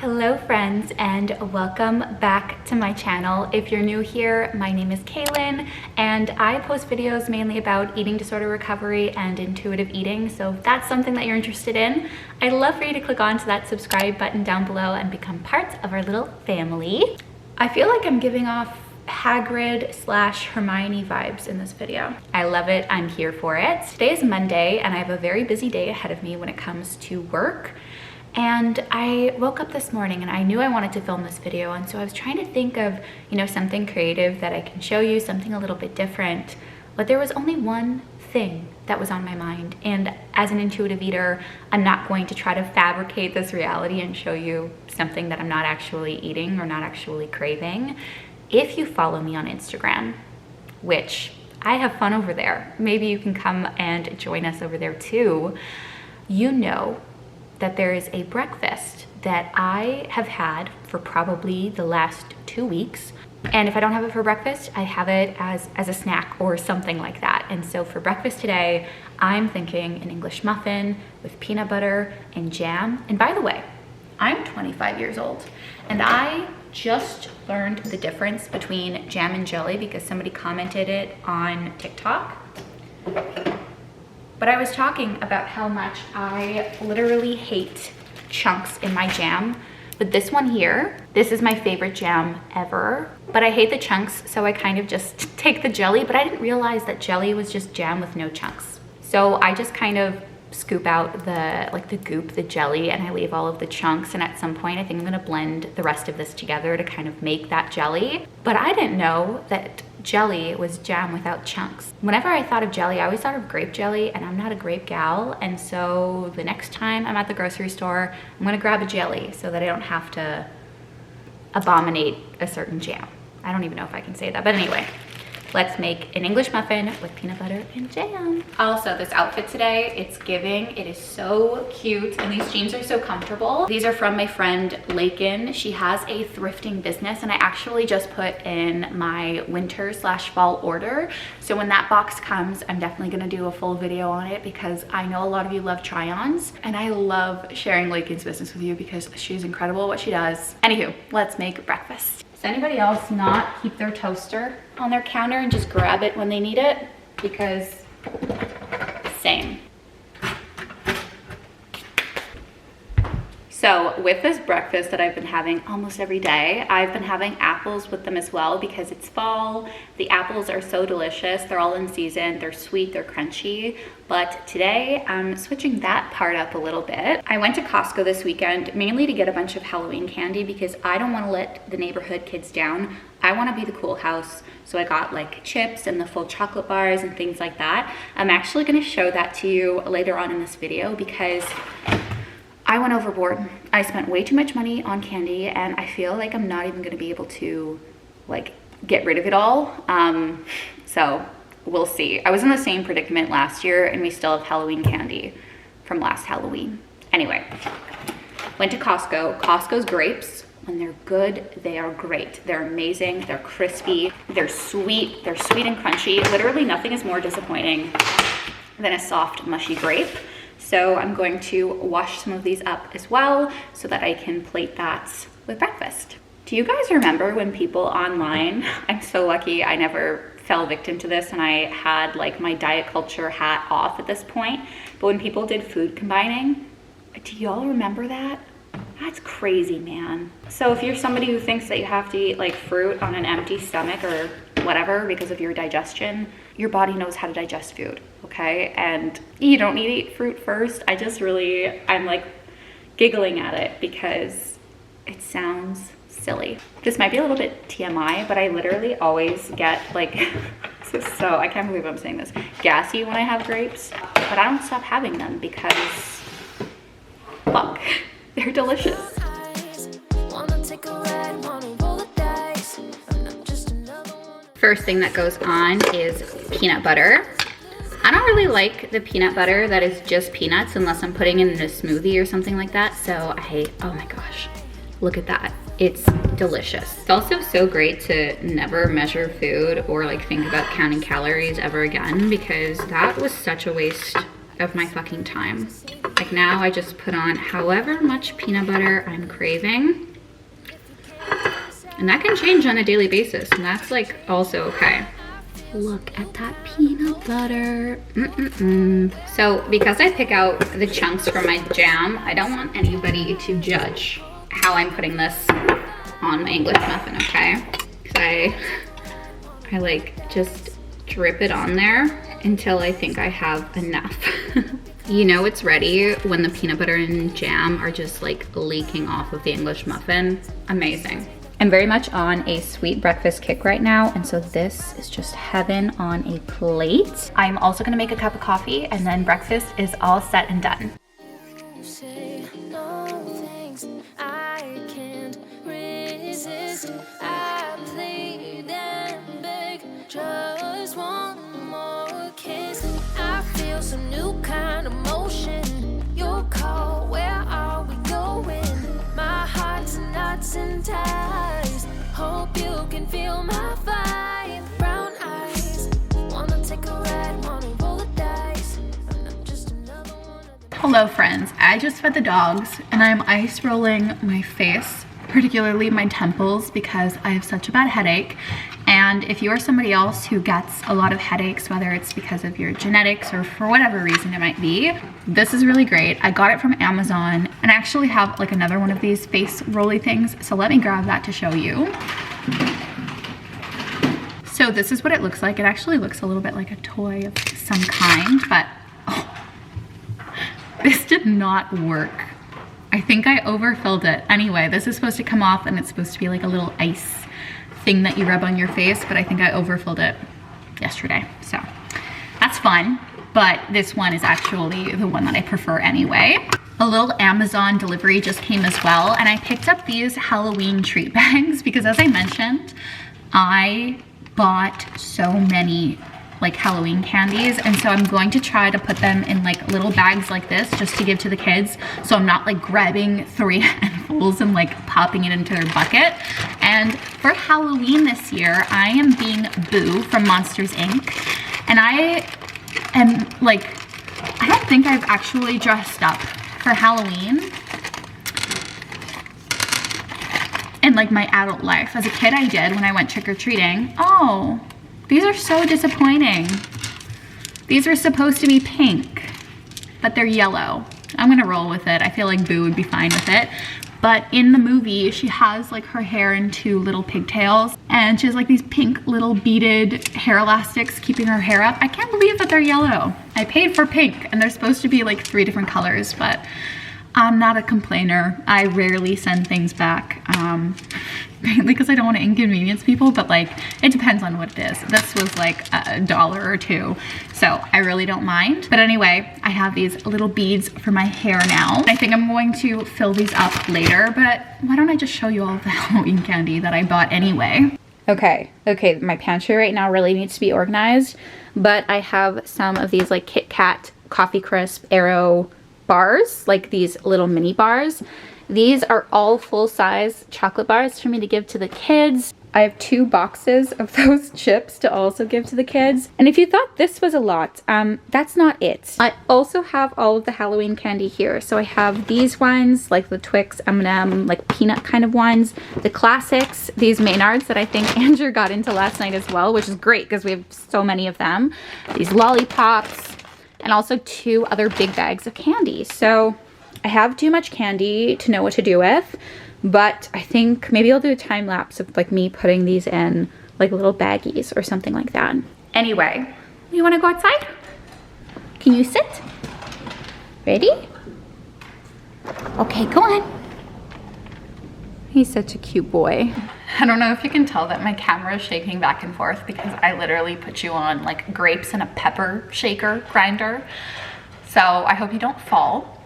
Hello friends, and welcome back to my channel. If you're new here, my name is Kailin and I post videos mainly about eating disorder recovery and intuitive eating. So if that's something that you're interested in, I'd love for you to click onto that subscribe button down below and become part of our little family. I feel like I'm giving off Hagrid / Hermione vibes in this video. I love it, I'm here for it. Today is Monday and I have a very busy day ahead of me when it comes to work. And I woke up this morning and I knew I wanted to film this video, and so I was trying to think of, something creative that I can show you, something a little bit different. But there was only one thing that was on my mind, and as an intuitive eater, I'm not going to try to fabricate this reality and show you something that I'm not actually eating or not actually craving. If you follow me on Instagram, which I have fun over there, maybe you can come and join us over there too, you know that there is a breakfast that I have had for probably the last 2 weeks. And if I don't have it for breakfast, I have it as a snack or something like that. And so for breakfast today, I'm thinking an English muffin with peanut butter and jam. And by the way, I'm 25 years old and I just learned the difference between jam and jelly because somebody commented it on TikTok. But I was talking about how much I literally hate chunks in my jam. But this one here, this is my favorite jam ever. But I hate the chunks, so I kind of just take the jelly, but I didn't realize that jelly was just jam with no chunks. So I just kind of scoop out the goop, the jelly, and I leave all of the chunks. And at some point, I think I'm gonna blend the rest of this together to kind of make that jelly. But I didn't know that jelly was jam without chunks. Whenever I thought of jelly, I always thought of grape jelly, and I'm not a grape gal. And so the next time I'm at the grocery store, I'm gonna grab a jelly so that I don't have to abominate a certain jam. I don't even know if I can say that, but anyway. Let's make an English muffin with peanut butter and jam. Also, this outfit today, it's giving. It is so cute, and these jeans are so comfortable. These are from my friend Lakin. She has a thrifting business, and I actually just put in my winter / fall order. So when that box comes, I'm definitely gonna do a full video on it because I know a lot of you love try-ons, and I love sharing Lakin's business with you because she's incredible at what she does. Anywho, let's make breakfast. Does anybody else not keep their toaster on their counter and just grab it when they need it? Because same. So with this breakfast that I've been having almost every day, I've been having apples with them as well because it's fall. The apples are so delicious. They're all in season. They're sweet, they're crunchy. But today I'm switching that part up a little bit. I went to Costco this weekend mainly to get a bunch of Halloween candy because I don't want to let the neighborhood kids down. I want to be the cool house. So I got like chips and the full chocolate bars and things like that. I'm actually going to show that to you later on in this video because I went overboard. I spent way too much money on candy and I feel like I'm not even gonna be able to get rid of it all. So we'll see. I was in the same predicament last year and we still have Halloween candy from last Halloween. Anyway, went to Costco. Costco's grapes, when they're good, they are great. They're amazing, they're crispy, they're sweet and crunchy. Literally nothing is more disappointing than a soft, mushy grape. So I'm going to wash some of these up as well so that I can plate that with breakfast. Do you guys remember when people online, I'm so lucky I never fell victim to this and I had like my diet culture hat off at this point, but when people did food combining, do y'all remember that? That's crazy, man. So if you're somebody who thinks that you have to eat like fruit on an empty stomach or whatever because of your digestion, your body knows how to digest food, okay? And you don't need to eat fruit first. I'm like giggling at it because it sounds silly. This might be a little bit TMI, but I literally always get like, I can't believe I'm saying this, gassy when I have grapes, but I don't stop having them because, fuck, they're delicious. First thing that goes on is peanut butter. I don't really like the peanut butter that is just peanuts unless I'm putting it in a smoothie or something like that. So oh my gosh, look at that. It's delicious. It's also so great to never measure food or like think about counting calories ever again because that was such a waste of my fucking time. I like now I just put on however much peanut butter I'm craving. And that can change on a daily basis, and that's like also okay. Look at that peanut butter. So because I pick out the chunks for my jam, I don't want anybody to judge how I'm putting this on my English muffin, okay? Because I like just drip it on there until I think I have enough. You know it's ready when the peanut butter and jam are just like leaking off of the English muffin. Amazing. I'm very much on a sweet breakfast kick right now, and so this is just heaven on a plate. I'm also gonna make a cup of coffee, and then breakfast is all set and done. Some new kind of motion. Your call, where are we going? My heart's in knots and ties. Hope you can feel my vibe. Brown eyes, wanna take a ride, wanna roll the dice. I'm just another one of the... Hello friends, I just fed the dogs and I'm ice rolling my face, particularly my temples, because I have such a bad headache. And if you are somebody else who gets a lot of headaches, whether it's because of your genetics or for whatever reason it might be, this is really great. I got it from Amazon, and I actually have like another one of these face rolly things. So let me grab that to show you. So this is what it looks like. It actually looks a little bit like a toy of some kind, but oh, this did not work. I think I overfilled it. Anyway, this is supposed to come off and it's supposed to be like a little ice thing that you rub on your face, but I think I overfilled it yesterday. So that's fun, but this one is actually the one that I prefer anyway. A little Amazon delivery just came as well, and I picked up these Halloween treat bags because, as I mentioned, I bought so many like Halloween candies, and so I'm going to try to put them in like little bags like this just to give to the kids, so I'm not like grabbing 3 handfuls and like popping it into their bucket. And for Halloween this year, I am being Boo from Monsters Inc. And I am like, I don't think I've actually dressed up for Halloween in like my adult life. As a kid I did when I went trick-or-treating. Oh, these are so disappointing. These are supposed to be pink, but they're yellow. I'm gonna roll with it. I feel like Boo would be fine with it. But in the movie, she has like her hair in 2 little pigtails, and she has like these pink little beaded hair elastics keeping her hair up. I can't believe that they're yellow. I paid for pink, and they're supposed to be like 3 different colors, but I'm not a complainer. I rarely send things back, mainly because I don't want to inconvenience people, but like, it depends on what it is. This was like $1 or $2, so I really don't mind. But anyway, I have these little beads for my hair now. I think I'm going to fill these up later, but why don't I just show you all of the Halloween candy that I bought anyway? Okay, my pantry right now really needs to be organized, but I have some of these like Kit Kat, Coffee Crisp, Aero bars, like these little mini bars. These are all full-size chocolate bars for me to give to the kids. I have 2 boxes of those chips to also give to the kids. And if you thought this was a lot, that's not it. I also have all of the Halloween candy here. So I have these ones, like the Twix, M&M, like peanut kind of ones. The classics, these Maynards that I think Andrew got into last night as well, which is great because we have so many of them. These lollipops, and also 2 other big bags of candy. So I have too much candy to know what to do with, but I think maybe I'll do a time lapse of like me putting these in like little baggies or something like that. Anyway, you wanna go outside? Can you sit? Ready? Okay, go on. He's such a cute boy. I don't know if you can tell that my camera is shaking back and forth because I literally put you on like grapes in a pepper shaker grinder. So I hope you don't fall.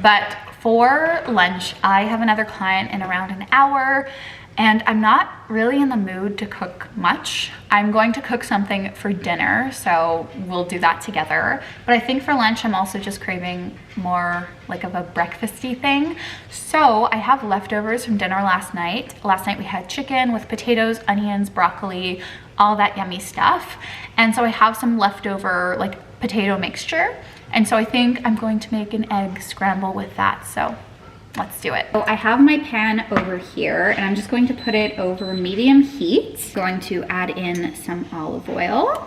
But for lunch, I have another client in around an hour, and I'm not really in the mood to cook much. I'm going to cook something for dinner, so we'll do that together. But I think for lunch, I'm also just craving more like of a breakfasty thing. So I have leftovers from dinner last night. Last night we had chicken with potatoes, onions, broccoli, all that yummy stuff. And so I have some leftover like potato mixture. And so I think I'm going to make an egg scramble with that. So let's do it. So I have my pan over here and I'm just going to put it over medium heat. Going to add in some olive oil.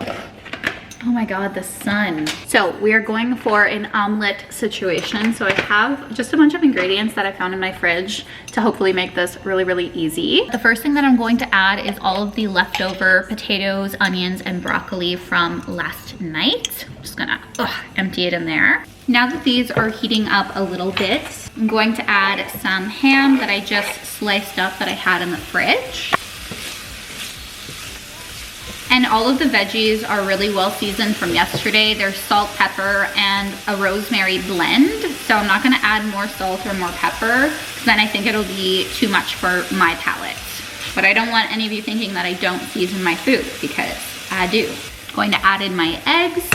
Oh my God, the sun. So we are going for an omelet situation. So I have just a bunch of ingredients that I found in my fridge to hopefully make this really, really easy. The first thing that I'm going to add is all of the leftover potatoes, onions, and broccoli from last night. I'm just gonna empty it in there. Now that these are heating up a little bit, I'm going to add some ham that I just sliced up that I had in the fridge. And all of the veggies are really well seasoned from yesterday. There's salt, pepper, and a rosemary blend. So I'm not gonna add more salt or more pepper, because then I think it'll be too much for my palate. But I don't want any of you thinking that I don't season my food, because I do. Going to add in my eggs.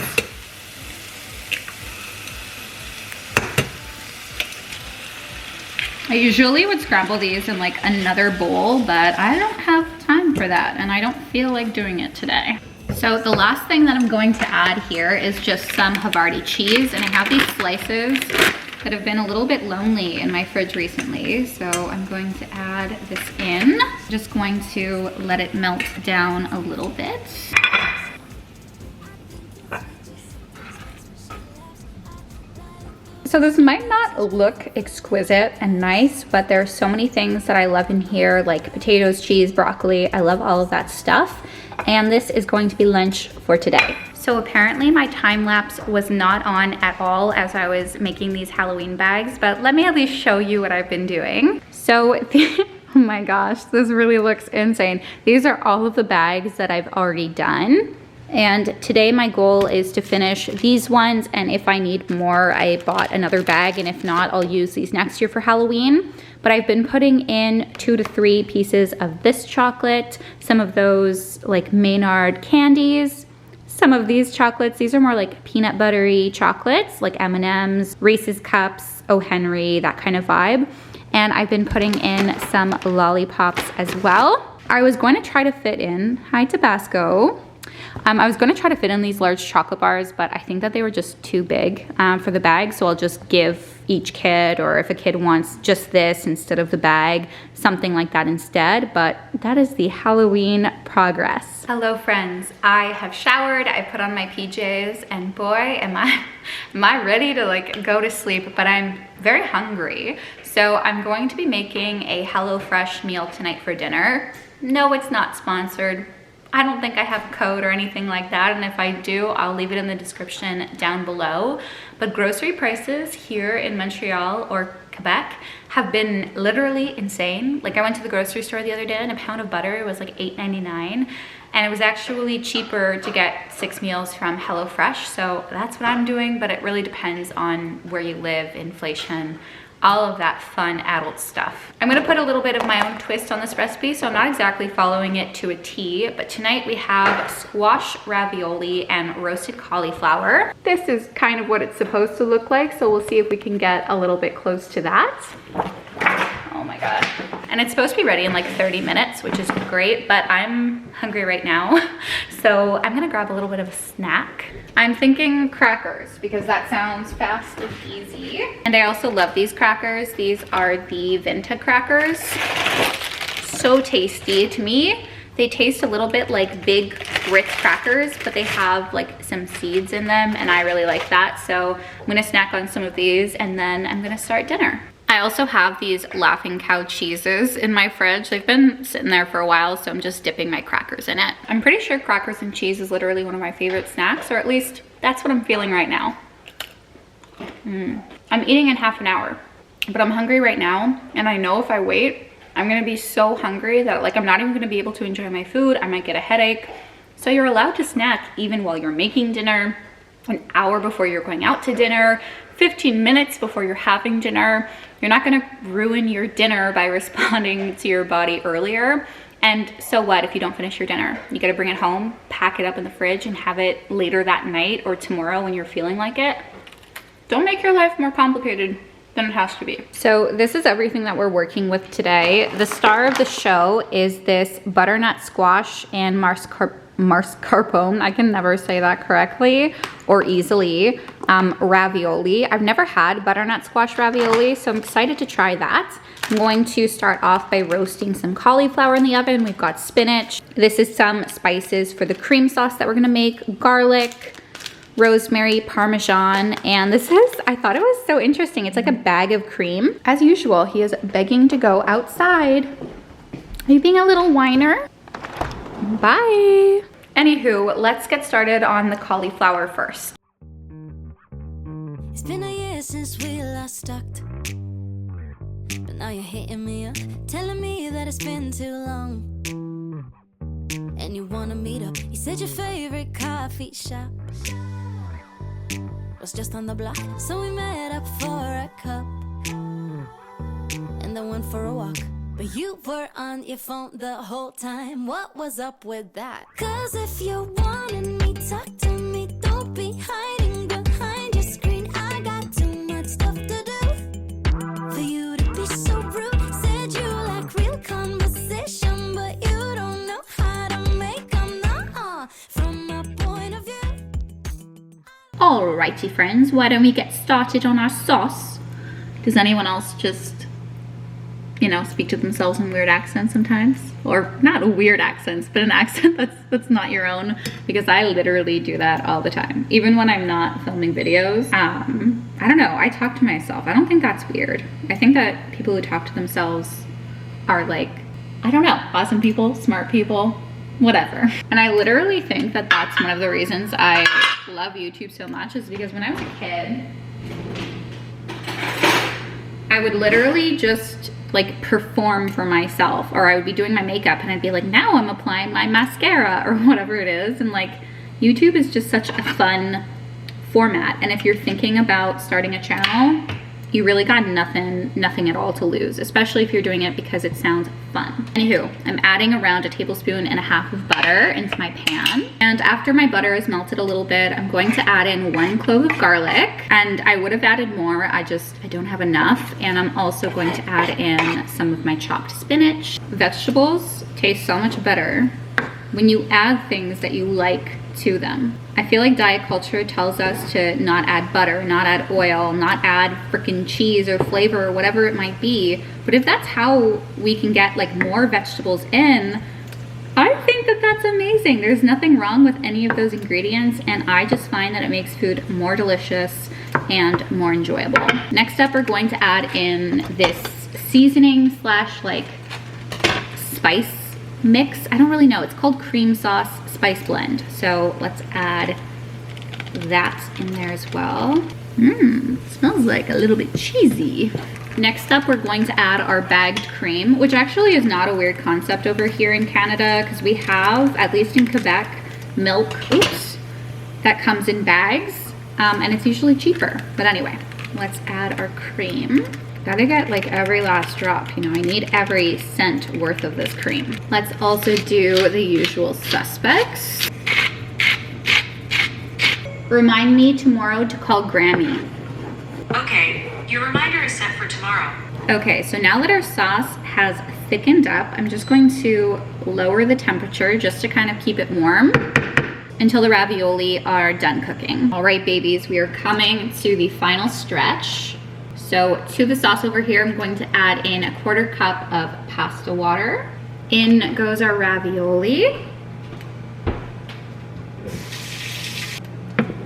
I usually would scramble these in like another bowl, but I don't have time for that and I don't feel like doing it today. So the last thing that I'm going to add here is just some Havarti cheese, and I have these slices that have been a little bit lonely in my fridge recently. So I'm going to add this in. Just going to let it melt down a little bit. So this might not look exquisite and nice, but there are so many things that I love in here, like potatoes, cheese, broccoli. I love all of that stuff. And this is going to be lunch for today. So apparently my time lapse was not on at all as I was making these Halloween bags, but let me at least show you what I've been doing. So, oh my gosh, this really looks insane. These are all of the bags that I've already done. And today my goal is to finish these ones, and if I need more, I bought another bag, and if not, I'll use these next year for Halloween. But I've been putting in 2 to 3 pieces of this chocolate, some of those like Maynard candies, some of these chocolates. These are more like peanut buttery chocolates, like M&M's, Reese's Cups, O. Henry, that kind of vibe. And I've been putting in some lollipops as well. I was going to try to fit in, hi Tabasco. I was going to try to fit in these large chocolate bars, but I think that they were just too big for the bag, so I'll just give each kid, or if a kid wants just this instead of the bag, something like that instead. But that is the Halloween progress. Hello friends, I have showered, I put on my PJs, and boy am I ready to like go to sleep, but I'm very hungry. So I'm going to be making a HelloFresh meal tonight for dinner. No, it's not sponsored. I don't think I have a code or anything like that, and if I do, I'll leave it in the description down below. But grocery prices here in Montreal or Quebec have been literally insane. Like I went to the grocery store the other day and a pound of butter was like $8.99, and it was actually cheaper to get 6 meals from HelloFresh. So that's what I'm doing, but it really depends on where you live, inflation, all of that fun adult stuff. I'm gonna put a little bit of my own twist on this recipe, so I'm not exactly following it to a T, but tonight we have squash ravioli and roasted cauliflower. This is kind of what it's supposed to look like, so we'll see if we can get a little bit close to that. Oh my God. And it's supposed to be ready in like 30 minutes, which is great, but I'm hungry right now. So I'm gonna grab a little bit of a snack. I'm thinking crackers because that sounds fast and easy. And I also love these crackers. These are the Vinta crackers. So tasty. To me, they taste a little bit like big Ritz crackers, but they have like some seeds in them, and I really like that. So I'm gonna snack on some of these, and then I'm gonna start dinner. I also have these Laughing Cow cheeses in my fridge. They've been sitting there for a while, so I'm just dipping my crackers in it. I'm pretty sure crackers and cheese is literally one of my favorite snacks, or at least that's what I'm feeling right now. I'm eating in half an hour, but I'm hungry right now, and I know if I wait, I'm gonna be so hungry that like I'm not even gonna be able to enjoy my food. I might get a headache. So you're allowed to snack even while you're making dinner, an hour before you're going out to dinner, 15 minutes before you're having dinner. You're not gonna ruin your dinner by responding to your body earlier. And so what if you don't finish your dinner? You gotta bring it home, pack it up in the fridge, and have it later that night or tomorrow when you're feeling like it. Don't make your life more complicated than it has to be. So this is everything that we're working with today. The star of the show is this butternut squash and mascarpone, I can never say that correctly or easily, ravioli. I've never had butternut squash ravioli, so I'm excited to try that. I'm going to start off by roasting some cauliflower in the oven. We've got spinach. This is some spices for the cream sauce that we're gonna make. Garlic, rosemary, parmesan, and this is, I thought it was so interesting. It's like a bag of cream. As usual, he is begging to go outside. Are you being a little whiner? Bye. Anywho, let's get started on the cauliflower first. It's been a year since we last talked, but now you're hitting me up, telling me that it's been too long, and you wanna meet up. You said your favorite coffee shop was just on the block, so we met up for a cup and then went for a walk. But you were on your phone the whole time. What was up with that? 'Cause if you wanted me, talk to me. Don't be hiding behind your screen. I got too much stuff to do for you to be so rude. Said you like real conversation, but you don't know how to make them. From my point of view. Alrighty friends, why don't we get started on our sauce? Does anyone else just, you know, speak to themselves in weird accents sometimes? Or not weird accents, but an accent that's not your own, because I literally do that all the time. Even when I'm not filming videos. I don't know, I talk to myself. I don't think that's weird. I think that people who talk to themselves are like, I don't know, awesome people, smart people, whatever. And I literally think that that's one of the reasons I love YouTube so much, is because when I was a kid, I would literally just like perform for myself, or I would be doing my makeup and I'd be like, now I'm applying my mascara or whatever it is. And like, YouTube is just such a fun format. And if you're thinking about starting a channel, you really got nothing at all to lose, especially if you're doing it because it sounds fun. Anywho, I'm adding around 1.5 tablespoons of butter into my pan. And after my butter is melted a little bit, I'm going to add in 1 clove of garlic. And I would have added more, I don't have enough. And I'm also going to add in some of my chopped spinach. Vegetables taste so much better when you add things that you like to them. I feel like diet culture tells us to not add butter, not add oil, not add freaking cheese or flavor or whatever it might be. But if that's how we can get like more vegetables in, I think that that's amazing. There's nothing wrong with any of those ingredients, and I just find that it makes food more delicious and more enjoyable. Next up, we're going to add in this seasoning slash like spice mix. I don't really know. It's called cream sauce spice blend. So let's add that in there as well. Smells like a little bit cheesy. Next up, we're going to add our bagged cream, which actually is not a weird concept over here in Canada, because we have, at least in Quebec, milk, that comes in bags, and it's usually cheaper. But anyway, let's add our cream. Gotta get like every last drop, you know, I need every cent worth of this cream. Let's also do the usual suspects. Remind me tomorrow to call Grammy. Okay, your reminder is set for tomorrow. Okay, so now that our sauce has thickened up, I'm just going to lower the temperature just to kind of keep it warm until the ravioli are done cooking. All right, babies, we are coming to the final stretch. So to the sauce over here, I'm going to add in 1/4 cup of pasta water. In goes our ravioli.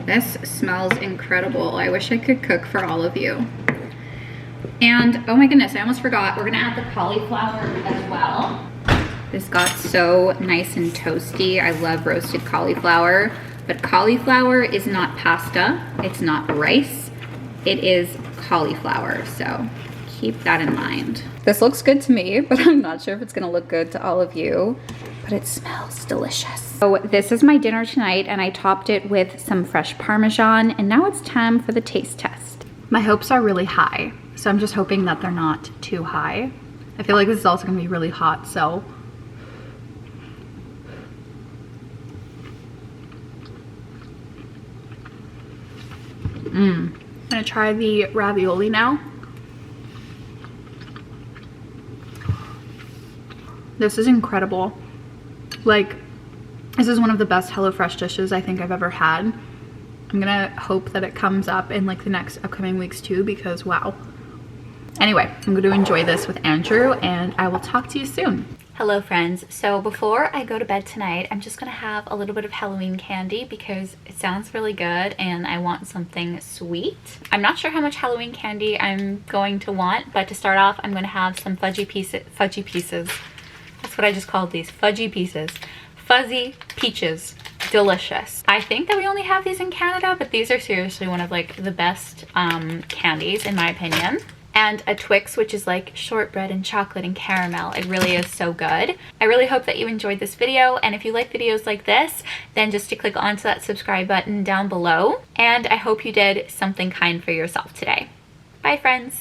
This smells incredible. I wish I could cook for all of you. And oh my goodness, I almost forgot. We're gonna add the cauliflower as well. This got so nice and toasty. I love roasted cauliflower, but cauliflower is not pasta. It's not rice. It is cauliflower, so keep that in mind. This looks good to me, but I'm not sure if it's gonna look good to all of you, but it smells delicious. So this is my dinner tonight, and I topped it with some fresh Parmesan, and now it's time for the taste test. My hopes are really high, so I'm just hoping that they're not too high. I feel like this is also gonna be really hot, so. I'm gonna try the ravioli now. This is incredible. Like, This is one of the best HelloFresh dishes I think I've ever had. I'm gonna hope that it comes up in like the next upcoming weeks too, because wow. Anyway, I'm going to enjoy this with Andrew, and I will talk to you soon. Hello friends. So before I go to bed tonight, I'm just going to have a little bit of Halloween candy because it sounds really good and I want something sweet. I'm not sure how much Halloween candy I'm going to want, but to start off, I'm going to have some fudgy pieces. That's what I just called these, fudgy pieces. Fuzzy peaches. Delicious. I think that we only have these in Canada, but these are seriously one of like the best candies in my opinion. And a Twix, which is like shortbread and chocolate and caramel. It really is so good. I really hope that you enjoyed this video, and if you like videos like this, then just to click onto that subscribe button down below. And I hope you did something kind for yourself today. Bye friends.